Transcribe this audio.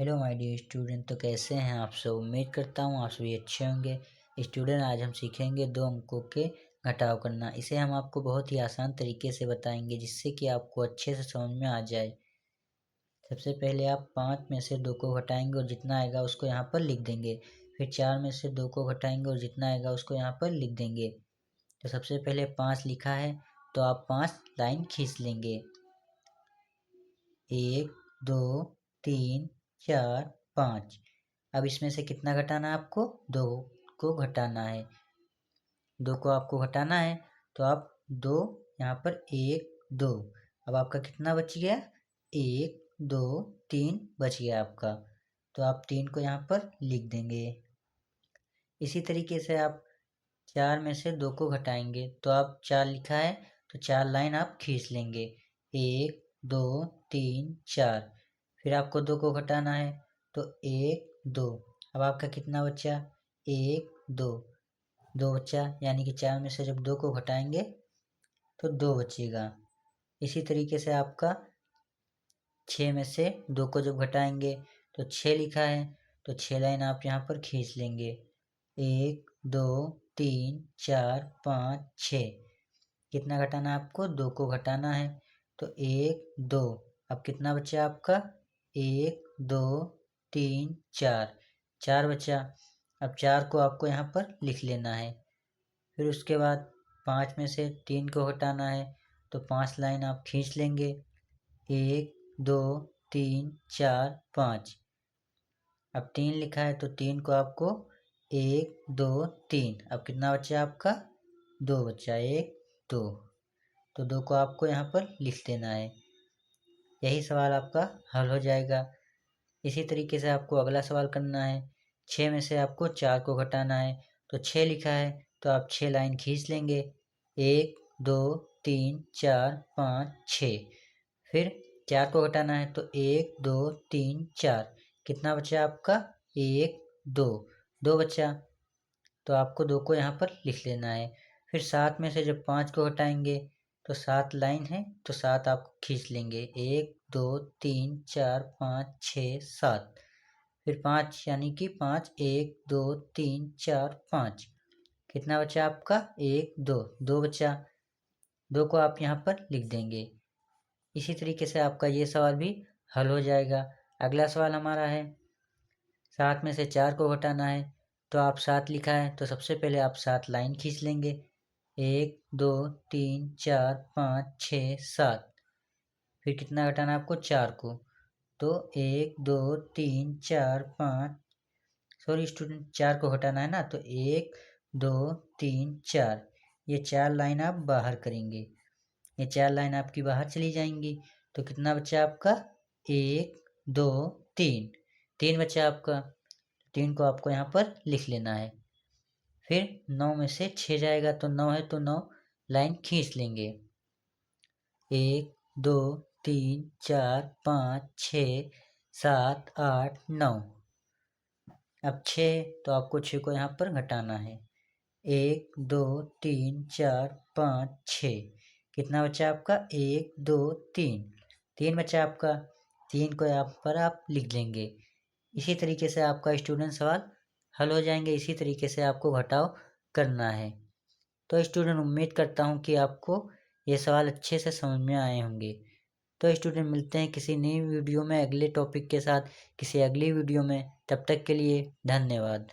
Hello my dear student. तो कैसे हैं आप सब। उम्मीद करता हूँ आप सभी अच्छे होंगे। स्टूडेंट, आज हम सीखेंगे 2 अंकों के घटाव करना। इसे हम आपको बहुत ही आसान तरीके से बताएंगे जिससे कि आपको अच्छे से समझ में आ जाए। सबसे पहले आप 5 में से 2 को घटाएंगे और जितना आएगा उसको यहाँ पर लिख देंगे। फिर 4 में से 2 को घटाएंगे और जितना आएगा उसको यहाँ पर लिख देंगे। तो सबसे पहले 5 लिखा है तो आप 5 लाइन खींच लेंगे। 1 2 3 4 5। अब इसमें से कितना घटाना है आपको? 2 को घटाना है। 2 को आपको घटाना है तो आप 2 यहाँ पर 1 2। अब आपका कितना बच गया? 1 2 3 बच गया आपका। तो आप 3 को यहाँ पर लिख देंगे। इसी तरीके से आप 4 में से 2 को घटाएंगे तो आप 4 लिखा है तो 4 लाइन आप खींच लेंगे। 1 2 3 4। फिर आपको 2 को घटाना है तो 1 2। अब आपका कितना बचा? 1 2 2 बचा, यानी कि 4 में से जब 2 को घटाएंगे तो 2 बचेगा। इसी तरीके से आपका 6 में से 2 को जब घटाएंगे तो 6 लिखा है तो 6 लाइन आप यहाँ पर खींच लेंगे। 1 2 3 4 5 6। कितना घटाना है आपको? 2 को घटाना है तो 1 2। अब कितना बचा आपका? 1 2 3 4। 4 बचा। अब 4 को आपको यहाँ पर लिख लेना है। फिर उसके बाद 5 में से 3 को हटाना है तो 5 लाइन आप खींच लेंगे। 1 2 3 4 5। अब 3 लिखा है तो 3 को आपको 1 2 3। अब कितना बचा आपका? 2 बचा। 1 2। तो 2 को आपको यहाँ पर लिख देना है। यही सवाल आपका हल हो जाएगा। इसी तरीके से आपको अगला सवाल करना है। 6 में से आपको 4 को घटाना है तो 6 लिखा है तो आप 6 लाइन खींच लेंगे। 1 2 3 4 5 6। फिर 4 को घटाना है तो 1 2 3 4। कितना बचा आपका? 1 2। 2 बचा तो आपको 2 को यहाँ पर लिख लेना है। फिर 7 में से जब 5 को हटाएंगे तो 7 लाइन है तो 7 आप खींच लेंगे। 1 2 3 4 5 6 7। फिर 5 यानी कि 5 1 2 3 4 5। कितना बचा आपका? 1 2। 2 बचा। 2 को आप यहाँ पर लिख देंगे। इसी तरीके से आपका ये सवाल भी हल हो जाएगा। अगला सवाल हमारा है 7 में से 4 को घटाना है तो आप 7 लिखा है तो सबसे पहले आप 7 लाइन खींच लेंगे। 1 2 3 4 5 6 7। फिर कितना घटाना आपको? 4 को तो 1 2 3 4 5। सॉरी स्टूडेंट, 4 को घटाना है ना तो 1 2 3 4। ये 4 लाइन आप बाहर करेंगे। ये 4 लाइन आपकी बाहर चली जाएंगी तो कितना बचा आपका? 1 2 3। 3 बचा आपका। 3 को आपको यहाँ पर लिख लेना है। फिर 9 में से 6 जाएगा तो 9 है तो 9 लाइन खींच लेंगे। 1 2 3 4 5 6 7 8 9। अब 6 तो आपको 6 को यहाँ पर घटाना है। 1 2 3 4 5 6। कितना बचा आपका? 1 2 3। 3 बचा आपका। 3 को यहाँ पर आप लिख देंगे। इसी तरीके से आपका स्टूडेंट सवाल हल हो जाएंगे। इसी तरीके से आपको घटाव करना है। तो स्टूडेंट, उम्मीद करता हूँ कि आपको ये सवाल अच्छे से समझ में आए होंगे। तो स्टूडेंट, मिलते हैं किसी नई वीडियो में अगले टॉपिक के साथ, किसी अगली वीडियो में। तब तक के लिए धन्यवाद।